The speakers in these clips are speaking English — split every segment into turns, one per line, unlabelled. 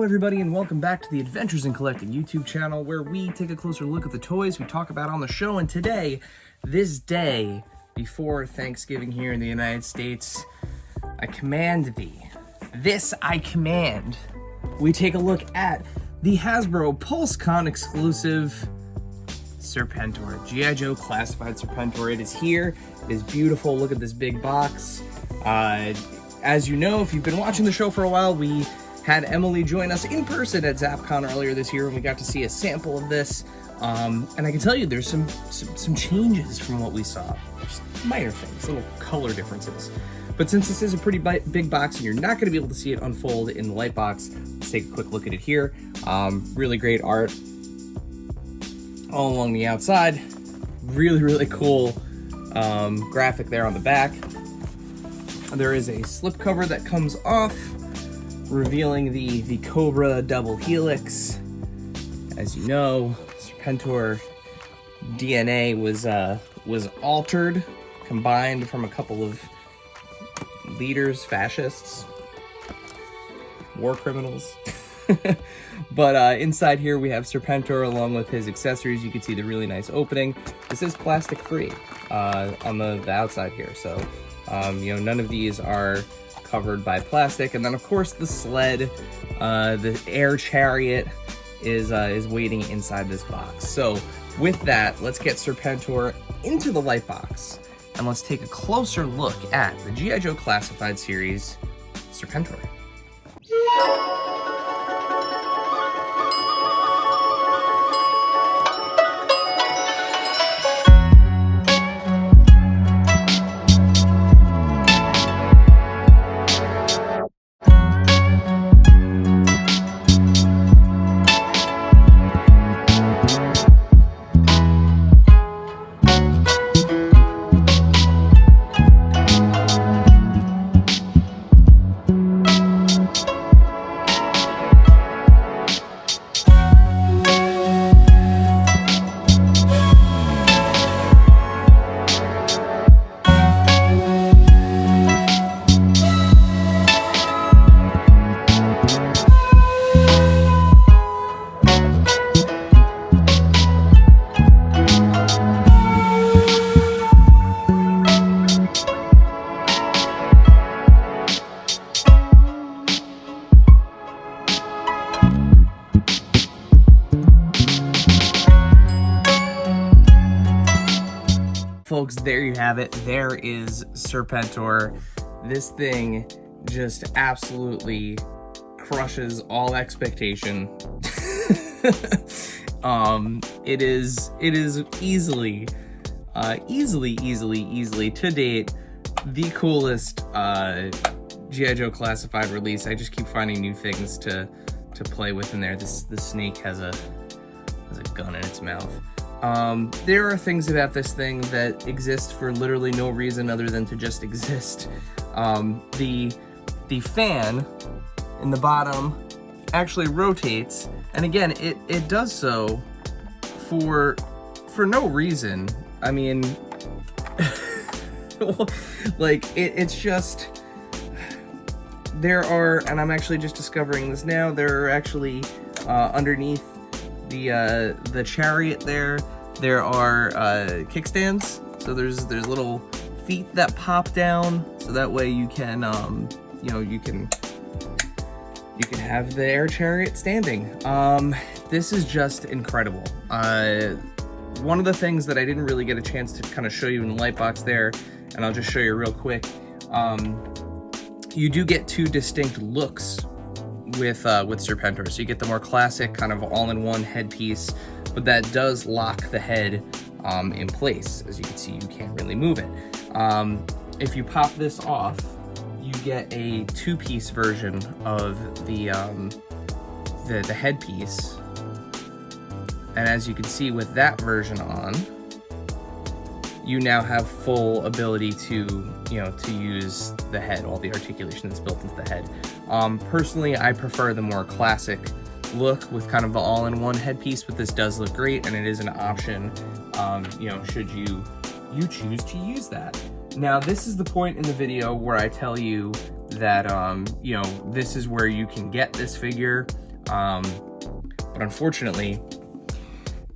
everybody, and welcome back to the Adventures in Collecting YouTube channel, where we take a closer look at the toys we talk about on the show. And today, this day before Thanksgiving here in the United States, I command thee, this I command, we take a look at the Hasbro Pulse Con exclusive Serpentor, G.I. Joe classified Serpentor. It is here, it is beautiful. Look at this big box. As you know, if you've been watching the show for a while, we had Emily join us in person at ZapCon earlier this year, and we got to see a sample of this. And I can tell you there's some changes from what we saw. Just minor things, little color differences. But since this is a pretty big box and you're not going to be able to see it unfold in the light box, let's take a quick look at it here. Really great art all along the outside. Really cool graphic there on the back. There is a slipcover that comes off, revealing the Cobra double helix. As you know, Serpentor DNA was altered, combined from a couple of leaders, fascists, war criminals. But inside here we have Serpentor along with his accessories. You can see the really nice opening. This is plastic free on the outside here, so you know, none of these are covered by plastic. And then of course the sled, the air chariot is waiting inside this box. So with that, let's get Serpentor into the light box and let's take a closer look at the G.I. Joe Classified series Serpentor. Folks, there you have it. There is Serpentor. This thing just absolutely crushes all expectation. It is easily to date the coolest G.I. Joe classified release. I just keep finding new things to play with in there. The snake has a gun in its mouth. There are things about this thing that exist for literally no reason other than to just exist. The fan in the bottom actually rotates, and again, it does so for no reason. I mean, like, it's just, there are, and I'm actually just discovering this now, there are actually, underneath the chariot there are kickstands. So there's little feet that pop down, so that way you can you know, you can have the air chariot standing. This is just incredible. One of the things that I didn't really get a chance to kind of show you in the light box there, and I'll just show you real quick, you do get two distinct looks with Serpentor. So you get the more classic kind of all-in-one headpiece, but that does lock the head in place. As you can see, you can't really move it. If you pop this off, you get a two-piece version of the headpiece. And as you can see with that version on, you now have full ability to, you know, to use the head, all the articulation that's built into the head. Personally, I prefer the more classic look with kind of the all-in-one headpiece, but this does look great, and it is an option, you know, should you choose to use that. Now, this is the point in the video where I tell you that, you know, this is where you can get this figure. But unfortunately,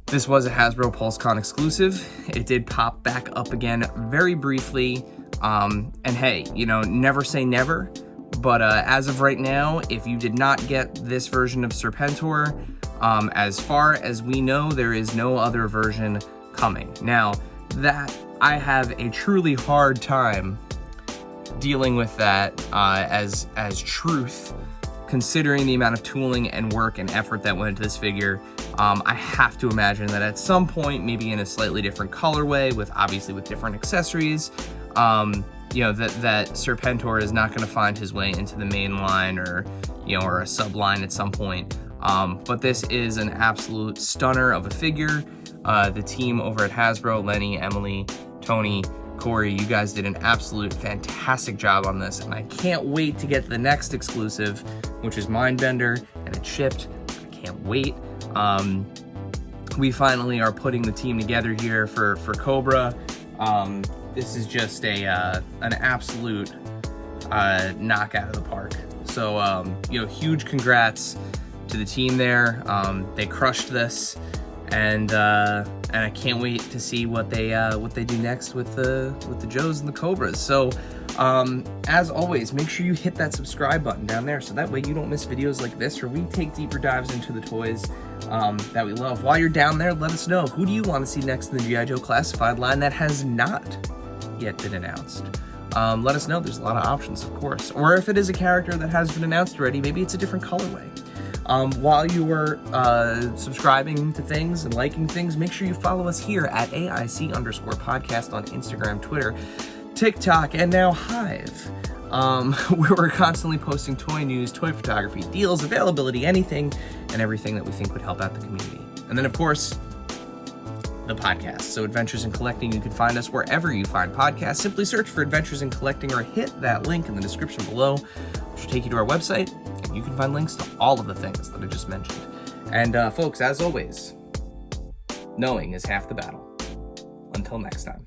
this was a Hasbro Pulse Con exclusive. It did pop back up again very briefly. And hey, you know, never say never. But as of right now, if you did not get this version of Serpentor, as far as we know, there is no other version coming. Now, that I have a truly hard time dealing with that as truth, considering the amount of tooling and work and effort that went into this figure. I have to imagine that at some point, maybe in a slightly different colorway, obviously with different accessories, you know, that Serpentor is not going to find his way into the main line, or, you know, or a sub line at some point. But this is an absolute stunner of a figure. The team over at Hasbro, Lenny, Emily, Tony, Corey, you guys did an absolute fantastic job on this, and I can't wait to get the next exclusive, which is Mindbender, and it's shipped. I can't wait. We finally are putting the team together here for Cobra. This is just an absolute knockout of the park. So, you know, huge congrats to the team there. They crushed this, and I can't wait to see what they do next with the Joes and the Cobras. So, as always, make sure you hit that subscribe button down there, so that way you don't miss videos like this, where we take deeper dives into the toys that we love. While you're down there, let us know, who do you want to see next in the G.I. Joe Classified line that has not yet been announced? Let us know. There's a lot of options, of course. Or if it is a character that has been announced already, maybe it's a different colorway. While you are subscribing to things and liking things, make sure you follow us here at AIC_podcast on Instagram, Twitter, TikTok, and now Hive, where we're constantly posting toy news, toy photography, deals, availability, anything and everything that we think would help out the community. And then, of course, the podcast. So Adventures in Collecting, you can find us wherever you find podcasts. Simply search for Adventures in Collecting or hit that link in the description below, which will take you to our website. And you can find links to all of the things that I just mentioned. And folks, as always, knowing is half the battle. Until next time.